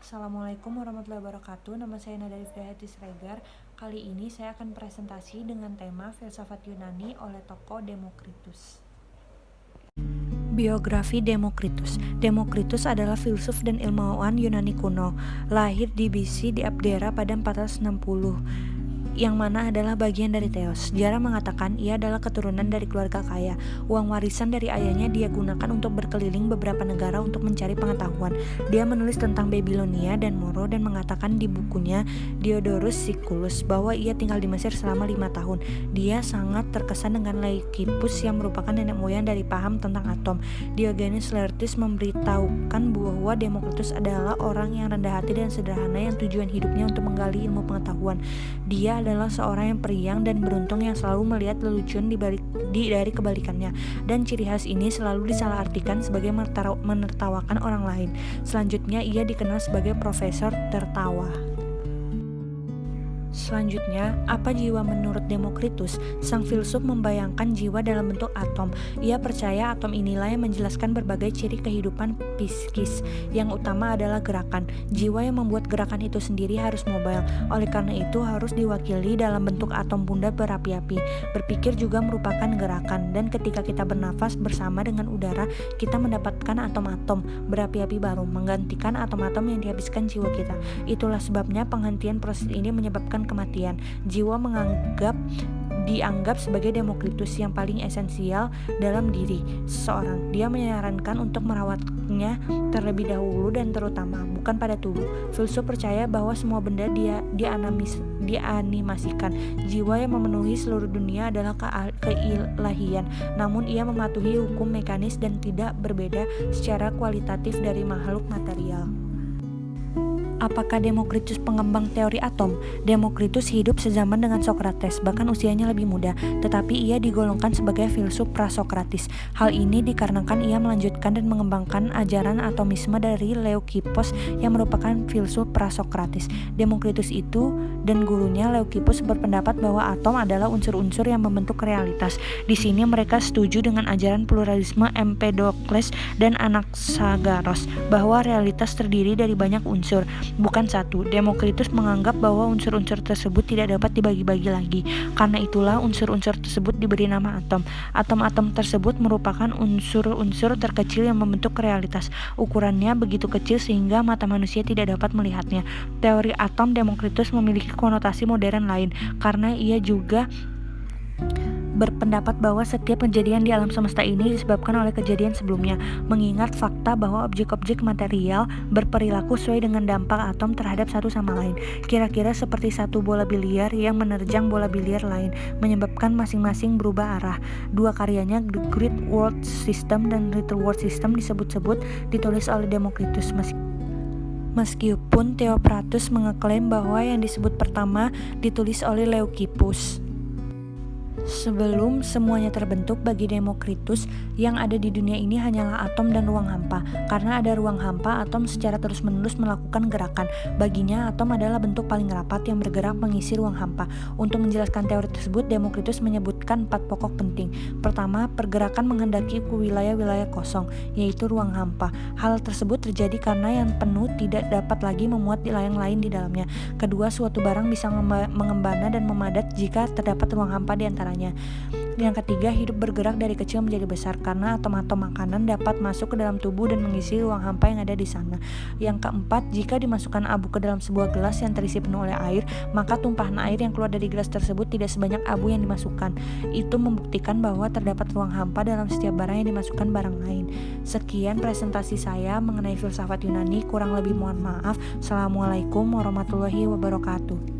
Assalamualaikum warahmatullahi wabarakatuh. Nama saya Nada Rifdayati Siregar. Kali ini saya akan presentasi dengan tema filsafat Yunani oleh tokoh Demokritus. Biografi Demokritus. Demokritus adalah filsuf dan ilmuwan Yunani kuno. Lahir di BC di Abdera pada 460, yang mana adalah bagian dari Theos. Sejarah mengatakan ia adalah keturunan dari keluarga kaya. Uang warisan dari ayahnya dia gunakan untuk berkeliling beberapa negara untuk mencari pengetahuan. Dia menulis tentang Babilonia dan Moro dan mengatakan di bukunya Diodorus Siculus bahwa ia tinggal di Mesir selama 5 tahun. Dia sangat terkesan dengan Leucippus yang merupakan nenek moyang dari paham tentang atom. Diogenes Laertius memberitahukan bahwa Demokritus adalah orang yang rendah hati dan sederhana yang tujuan hidupnya untuk menggali ilmu pengetahuan. Dia adalah seorang yang periang dan beruntung yang selalu melihat lelucon dari kebalikannya, dan ciri khas ini selalu disalahartikan sebagai menertawakan orang lain. Selanjutnya ia dikenal sebagai profesor tertawa. Selanjutnya, apa jiwa menurut Demokritus? Sang filsuf membayangkan jiwa dalam bentuk atom. Ia percaya atom inilah yang menjelaskan berbagai ciri kehidupan psikis. Yang utama adalah gerakan. Jiwa yang membuat gerakan itu sendiri harus mobile. Oleh karena itu harus diwakili dalam bentuk atom bunda berapi-api. Berpikir juga merupakan gerakan, dan ketika kita bernafas bersama dengan udara, kita mendapatkan atom-atom berapi-api baru, menggantikan atom-atom yang dihabiskan jiwa kita. Itulah sebabnya penghentian proses ini menyebabkan kematian. Jiwa dianggap sebagai Demokritus yang paling esensial dalam diri seseorang. Dia menyarankan untuk merawatnya terlebih dahulu dan terutama, bukan pada tubuh. Filsuf percaya bahwa semua benda dianimasikan. Jiwa yang memenuhi seluruh dunia adalah keilahian, namun ia mematuhi hukum mekanis dan tidak berbeda secara kualitatif dari makhluk material. Apakah Demokritus pengembang teori atom? Demokritus hidup sezaman dengan Sokrates, bahkan usianya lebih muda, tetapi ia digolongkan sebagai filsuf prasokratis. Hal ini dikarenakan ia melanjutkan dan mengembangkan ajaran atomisme dari Leucippus yang merupakan filsuf prasokratis. Demokritus itu dan gurunya Leucippus berpendapat bahwa atom adalah unsur-unsur yang membentuk realitas. Di sini mereka setuju dengan ajaran pluralisme Empedokles dan Anaxagoras bahwa realitas terdiri dari banyak unsur, bukan satu. Demokritus menganggap bahwa unsur-unsur tersebut tidak dapat dibagi-bagi lagi. Karena itulah unsur-unsur tersebut diberi nama atom. Atom-atom tersebut merupakan unsur-unsur terkecil yang membentuk realitas. Ukurannya begitu kecil sehingga mata manusia tidak dapat melihatnya. Teori atom Demokritus memiliki konotasi modern lain, karena ia juga berpendapat bahwa setiap kejadian di alam semesta ini disebabkan oleh kejadian sebelumnya, mengingat fakta bahwa objek-objek material berperilaku sesuai dengan dampak atom terhadap satu sama lain, kira-kira seperti satu bola biliar yang menerjang bola biliar lain, menyebabkan masing-masing berubah arah. Dua karyanya, The Great World System dan Little World System, disebut-sebut ditulis oleh Demokritus, meskipun Theophratus mengeklaim bahwa yang disebut pertama ditulis oleh Leucippus. Sebelum semuanya terbentuk, bagi Demokritus, yang ada di dunia ini hanyalah atom dan ruang hampa. Karena ada ruang hampa, atom secara terus-menerus melakukan gerakan. Baginya, atom adalah bentuk paling rapat yang bergerak mengisi ruang hampa. Untuk menjelaskan teori tersebut, Demokritus menyebutkan 4 pokok penting. Pertama, pergerakan menghendaki ke wilayah-wilayah kosong, yaitu ruang hampa. Hal tersebut terjadi karena yang penuh tidak dapat lagi memuat yang lain di dalamnya. Kedua, suatu barang bisa mengembana dan memadat jika terdapat ruang hampa di antaranya. Yang ketiga, hidup bergerak dari kecil menjadi besar karena atom-atom makanan dapat masuk ke dalam tubuh dan mengisi ruang hampa yang ada di sana. Yang keempat, jika dimasukkan abu ke dalam sebuah gelas yang terisi penuh oleh air, maka tumpahan air yang keluar dari gelas tersebut tidak sebanyak abu yang dimasukkan. Itu membuktikan bahwa terdapat ruang hampa dalam setiap barang yang dimasukkan barang lain. Sekian presentasi saya mengenai filsafat Yunani, kurang lebih mohon maaf. Assalamualaikum warahmatullahi wabarakatuh.